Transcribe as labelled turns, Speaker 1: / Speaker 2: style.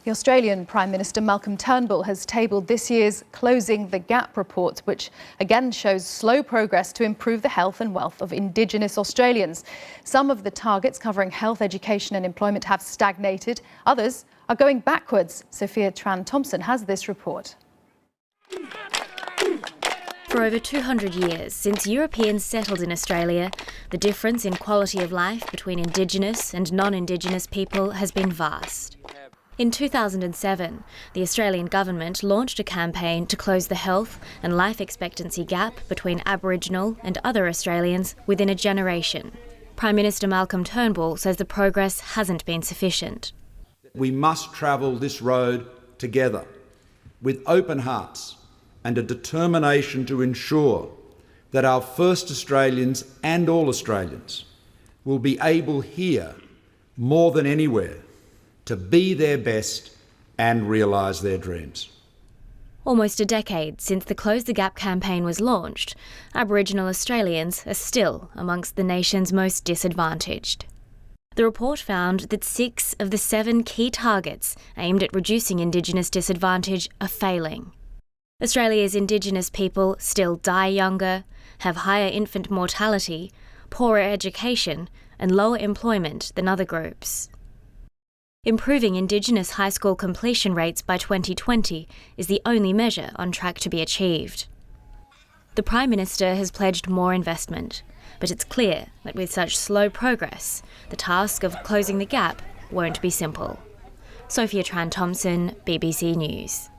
Speaker 1: The Australian Prime Minister Malcolm Turnbull has tabled this year's Closing the Gap report, which again shows slow progress to improve the health and wealth of Indigenous Australians. Some of the targets covering health, education and employment have stagnated. Others are going backwards. Sophia Tran-Thomson has this report.
Speaker 2: For over 200 years, since Europeans settled in Australia, the difference in quality of life between Indigenous and non-Indigenous people has been vast. In 2007, the Australian government launched a campaign to close the health and life expectancy gap between Aboriginal and other Australians within a generation. Prime Minister Malcolm Turnbull says the progress hasn't been sufficient.
Speaker 3: We must travel this road together with open hearts and a determination to ensure that our first Australians and all Australians will be able here, more than anywhere, to be their best and realise their dreams.
Speaker 2: Almost a decade since the Close the Gap campaign was launched, Aboriginal Australians are still amongst the nation's most disadvantaged. The report found that 6 of the 7 key targets aimed at reducing Indigenous disadvantage are failing. Australia's Indigenous people still die younger, have higher infant mortality, poorer education and lower employment than other groups. Improving Indigenous high school completion rates by 2020 is the only measure on track to be achieved. The Prime Minister has pledged more investment, but it's clear that with such slow progress, the task of closing the gap won't be simple. Sophia Tran-Thomson, BBC News.